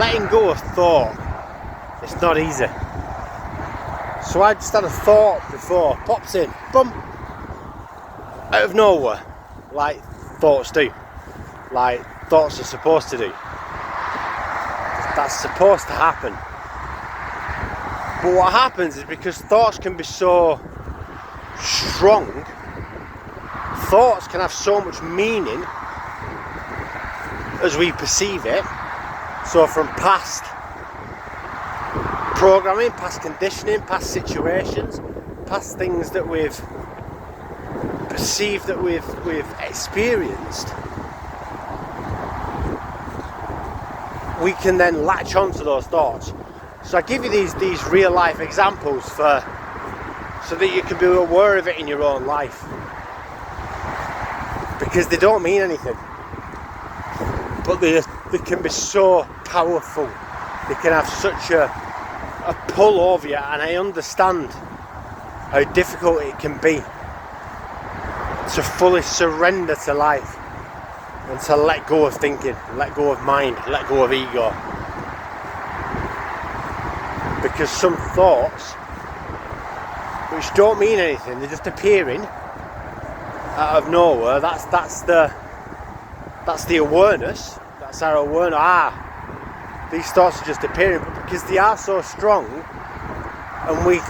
letting go of thought, it's not easy. So I just had a thought before, pops in, boom, out of nowhere, like thoughts do, like thoughts are supposed to do. That's supposed to happen. But what happens is, because thoughts can be so strong, thoughts can have so much meaning as we perceive it. So from past programming, past conditioning, past situations, past things that we've perceived, that we've experienced, we can then latch onto those thoughts. So I give you these real life examples so that you can be aware of it in your own life, because they don't mean anything, but they can be so powerful. They can have such a pull over you, and I understand how difficult it can be to fully surrender to life and to let go of thinking, let go of mind, let go of ego. Because some thoughts, which don't mean anything, they're just appearing out of nowhere. That's the awareness. That's our awareness. These thoughts are just appearing, but because they are so strong, and we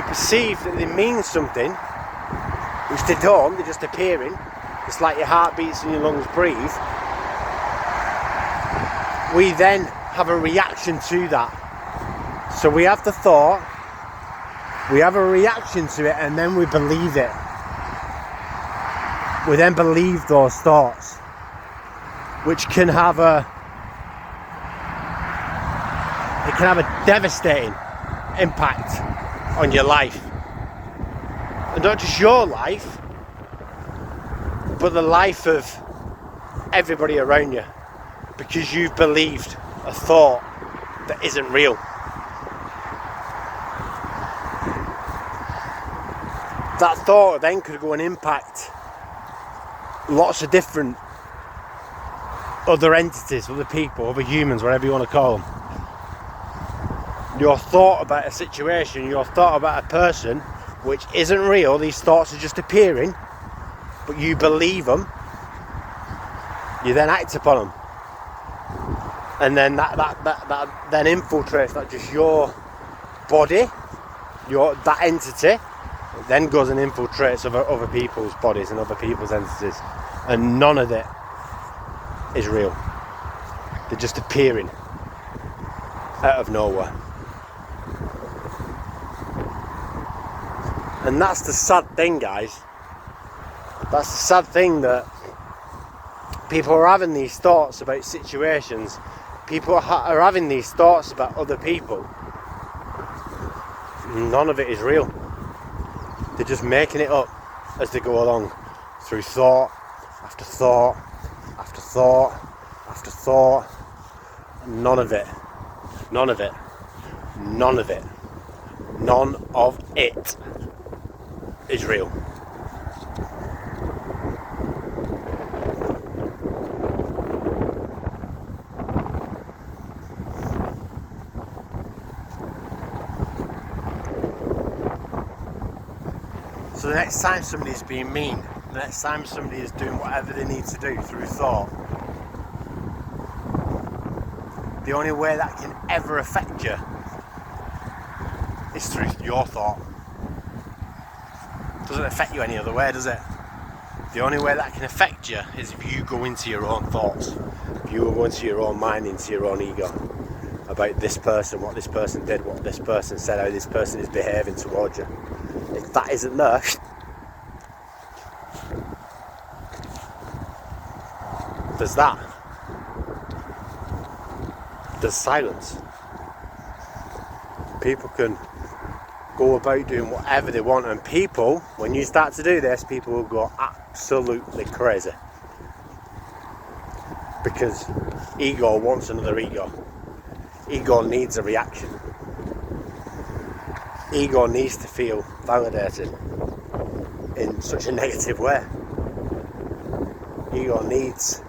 perceive that they mean something, which they don't. They're just appearing. It's like your heart beats and your lungs breathe. We then have a reaction to that. So we have the thought, we have a reaction to it, and then we believe it. We then believe those thoughts, which can have a devastating impact on your life. And not just your life, but the life of everybody around you. Because you've believed a thought that isn't real. That thought then could go and impact lots of different other entities, other people, other humans, whatever you want to call them. Your thought about a situation, your thought about a person, which isn't real, these thoughts are just appearing, but you believe them, you then act upon them. And then that then infiltrates not just your body, that entity, then goes and infiltrates other people's bodies and other people's entities. And none of it is real. They're just appearing out of nowhere. And that's the sad thing, guys. That's the sad thing, that people are having these thoughts about situations. People are having these thoughts about other people. None of it is real. They're just making it up as they go along, through thought after thought after thought after thought. None of it is real. So the next time somebody's being mean, the next time somebody is doing whatever they need to do through thought, the only way that can ever affect you is through your thought. It doesn't affect you any other way, does it? The only way that can affect you is if you go into your own thoughts, if you go into your own mind, into your own ego, about this person, what this person did, what this person said, how this person is behaving towards you. If that isn't there, there's that. There's silence. People can go about doing whatever they want, and people, when you start to do this, people will go absolutely crazy. Because ego wants another ego. Ego needs a reaction. Ego needs to feel validated in such a negative way. Ego needs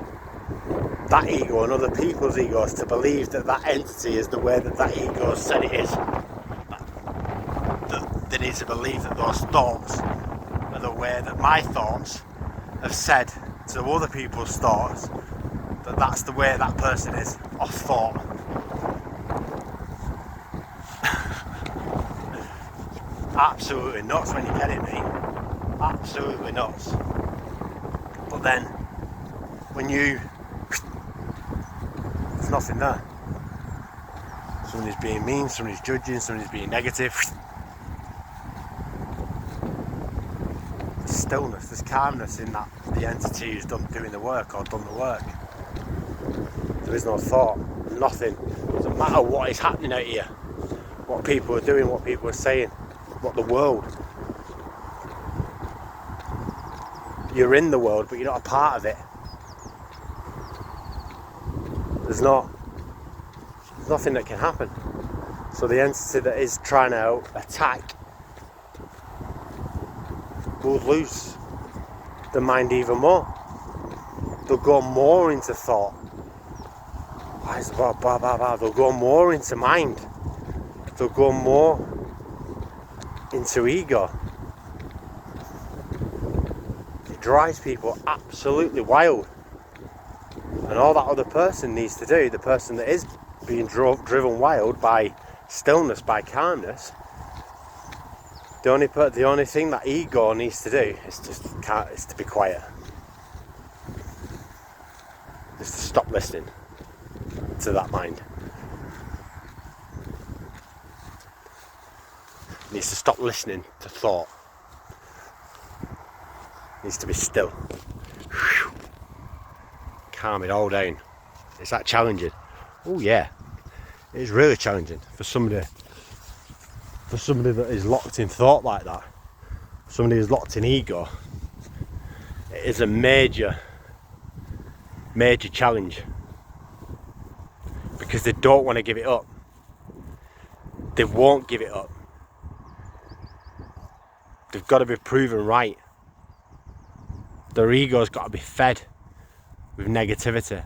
that ego and other people's egos to believe that that entity is the way that that ego said it is. That they need to believe that those thoughts are the way that my thoughts have said to other people's thoughts, that that's the way that person is of thought. Absolutely nuts when you get it, mate. Absolutely nuts. But then, when you... there's nothing there. Somebody's being mean, somebody's judging, somebody's being negative. There's stillness, there's calmness in that, the entity who's doing the work or done the work. There is no thought, nothing. It doesn't matter what is happening out here, what people are doing, what people are saying, what the world. You're in the world, but you're not a part of it. There's nothing that can happen. So the entity that is trying to attack will lose the mind even more. They'll go more into thought. They'll go more into mind. They'll go more into ego. It drives people absolutely wild. And all that other person needs to do, the person that is being driven wild by stillness, by calmness, the only thing that ego needs to do is to be quiet. Is to stop listening to that mind. It needs to stop listening to thought. It needs to be still. Calm it all down. Is that challenging? Oh yeah, it is really challenging for somebody that is locked in thought like that. Somebody who's locked in ego. It is a major challenge, because they don't want to give it up. They won't give it up. They've got to be proven right. Their ego's got to be fed with negativity.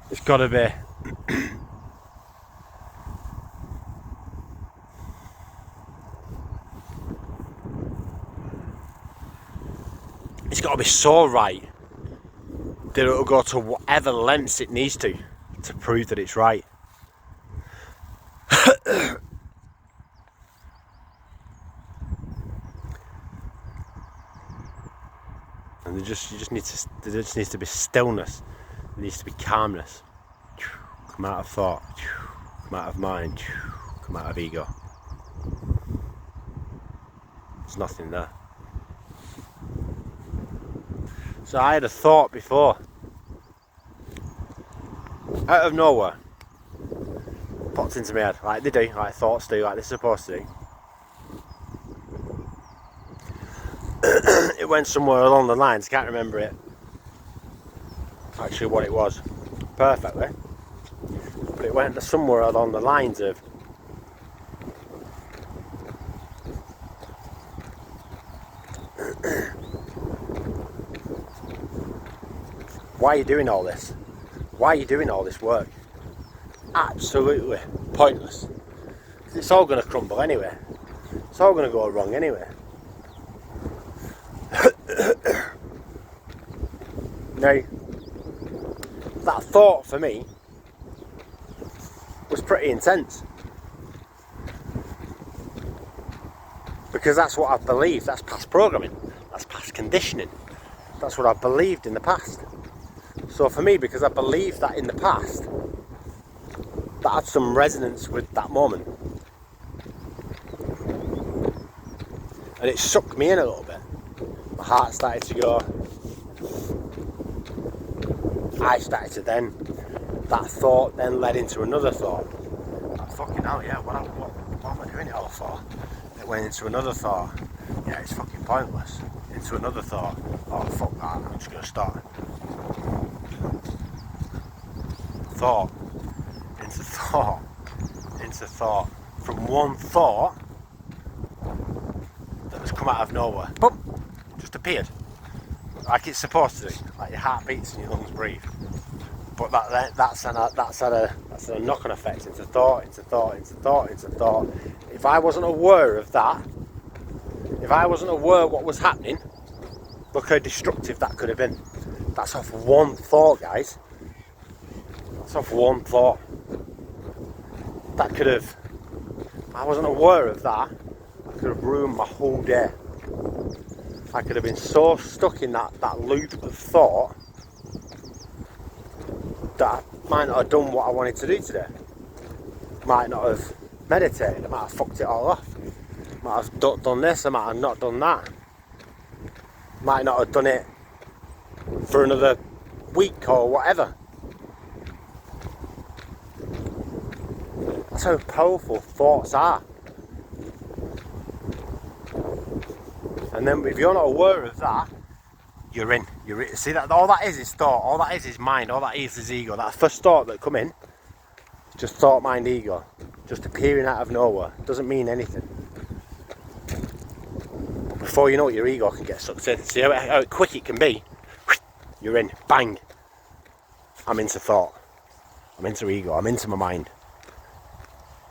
It's got to be it's got to be so right that it'll go to whatever lengths it needs to prove that it's right. And there just needs to be stillness. There needs to be calmness. Come out of thought. Come out of mind. Come out of ego. There's nothing there. So I had a thought before, out of nowhere, popped into my head, like they do, like thoughts do, like they're supposed to do. It went somewhere along the lines, can't remember it, actually what it was perfectly, but it went somewhere along the lines of, why are you doing all this? Why are you doing all this work? Absolutely pointless. It's all going to crumble anyway. It's all going to go wrong anyway. Now, that thought for me was pretty intense, because that's what I've believed. That's past programming. That's past conditioning. That's what I've believed in the past. So for me, because I believed that in the past, that had some resonance with that moment. And it sucked me in a little bit. My heart started to go. I started to then, that thought then led into another thought. Like, fucking hell, yeah, what am I doing it all for? It went into another thought. Yeah, it's fucking pointless. Into another thought. Oh, fuck that, I'm just going to start. Thought, into thought, into thought. From one thought that has come out of nowhere. Boom! Just appeared. Like it's supposed to do. Like your heart beats and your lungs breathe. But that's had a knock-on effect into thought. If I wasn't aware of that, if I wasn't aware what was happening, look how destructive that could have been. That's off one thought, guys. That's off one thought. That could have, if I wasn't aware of that, I could have ruined my whole day. I could have been so stuck in that loop of thought that I might not have done what I wanted to do today. Might not have meditated, I might have fucked it all off. Might have done this, I might have not done that. Might not have done it for another week or whatever. That's how powerful thoughts are. And then if you're not aware of that, you're in. See, that all that is thought, all that is mind, all that is ego. That first thought that come in, just thought, mind, ego. Just appearing out of nowhere. Doesn't mean anything. But before you know it, your ego can get sucked in. See how quick it can be? You're in. Bang. I'm into thought. I'm into ego. I'm into my mind.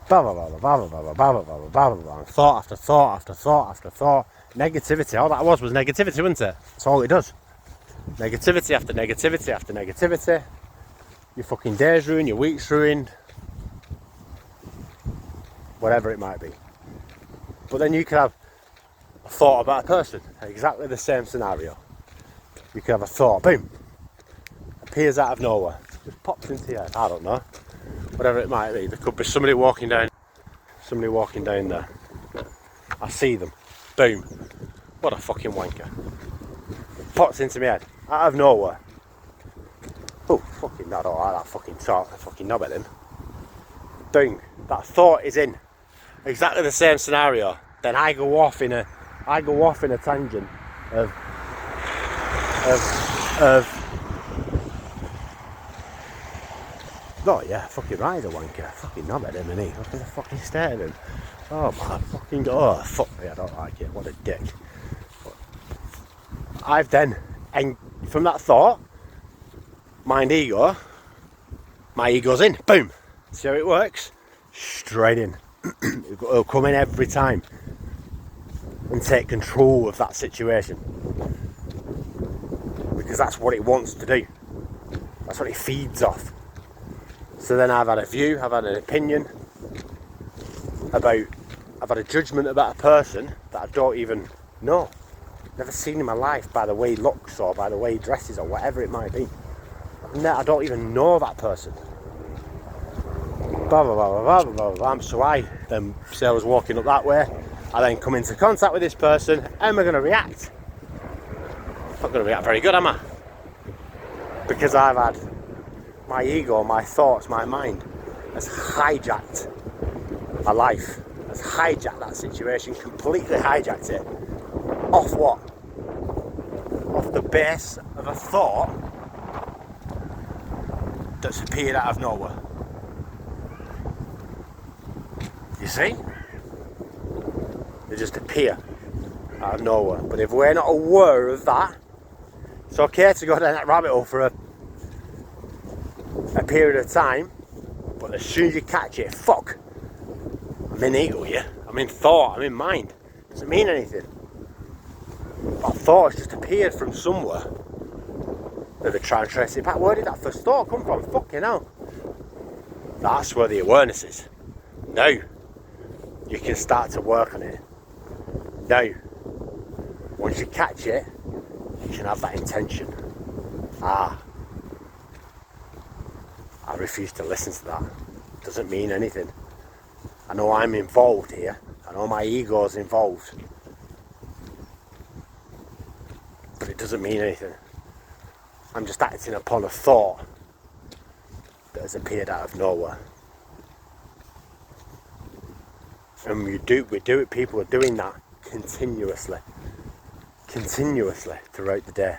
Blah, blah, blah, blah, blah, blah, blah, blah, blah, blah, blah. Thought after thought after thought after thought. Negativity. All that was negativity, wasn't it? That's all it does. Negativity after negativity after negativity. Your fucking day's ruined, your week's ruined. Whatever it might be. But then you can have a thought about a person. Exactly the same scenario. You can have a thought, boom. Appears out of nowhere. Just pops into your head. I don't know. Whatever it might be. There could be somebody walking down there. I see them. Boom. What a fucking wanker. Pops into my head. Out of nowhere. Oh, fucking, I don't like that fucking talk. I fucking knob at him. Boom. That thought is in. Exactly the same scenario. Then I go off in a tangent of oh yeah, fucking right, he's a wanker. Fucking knob at him, and he fucking stare at him. Oh my fucking god, oh, fuck me, I don't like it. What a dick. But I've then, and from that thought, my ego's in. Boom. See how it works? Straight in. It'll come in every time and take control of that situation, because that's what it wants to do. That's what it feeds off. So then I've had a view, I've had an opinion I've had a judgment about a person that I don't even know. Never seen in my life by the way he looks or by the way he dresses or whatever it might be. I don't even know that person. Blah, blah, blah, blah, blah, blah, blah. So I then say I was walking up that way. I then come into contact with this person. How am I going to react? I'm not going to react very good, am I? Because I've had my ego, my thoughts, my mind has hijacked my life, has hijacked that situation, completely hijacked it. Off what? Off the base of a thought that's appeared out of nowhere. You see? They just appear out of nowhere. But if we're not aware of that, it's okay to go down that rabbit hole for a period of time, but as soon as you catch it, fuck, I'm in ego, yeah? I'm in thought, I'm in mind. Doesn't mean anything. That thought has just appeared from somewhere. Maybe try and trace it back. Where did that first thought come from? Fucking hell. That's where the awareness is. Now you can start to work on it. Now, once you catch it, you can have that intention. I refuse to listen to that. Doesn't mean anything. I know I'm involved here. I know my ego's involved. But it doesn't mean anything. I'm just acting upon a thought that has appeared out of nowhere. And we do it, people are doing that continuously throughout the day,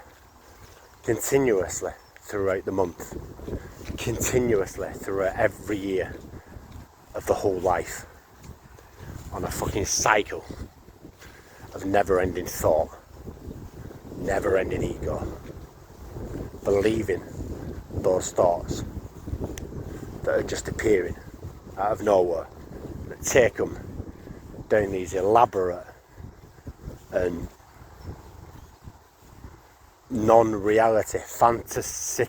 continuously throughout the month, continuously throughout every year of the whole life, on a fucking cycle of never-ending thought. never-ending ego, believing those thoughts that are just appearing out of nowhere, that take them down these elaborate and non-reality fantasy,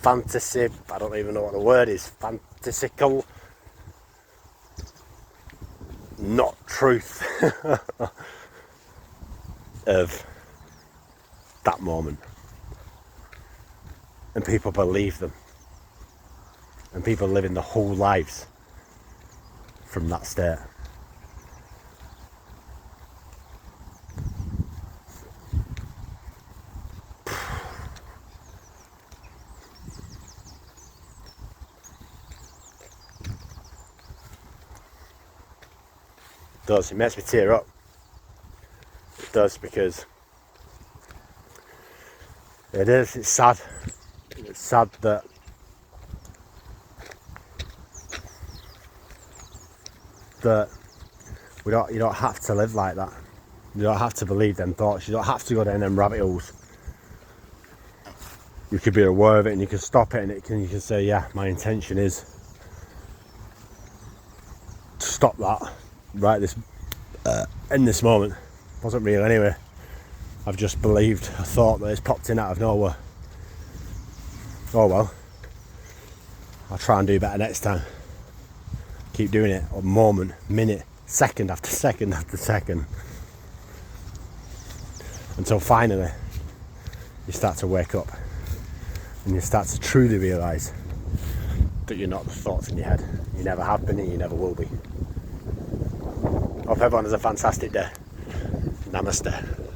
I don't even know what the word is, fantasical, not truth of that moment. And people believe them. And people living their whole lives from that state. It does, it makes me tear up. It does, because it's sad. It's sad that you don't have to live like that. You don't have to believe them thoughts. You don't have to go down them rabbit holes. You could be aware of it and you can stop it, and you can say, yeah, my intention is to stop that right in this moment. It wasn't real anyway. I've just believed a thought that has popped in out of nowhere. Oh well, I'll try and do better next time. Keep doing it, a moment, minute, second after second after second, until finally you start to wake up and you start to truly realise that you're not the thoughts in your head. You never have been and you never will be. Hope everyone has a fantastic day. Namaste.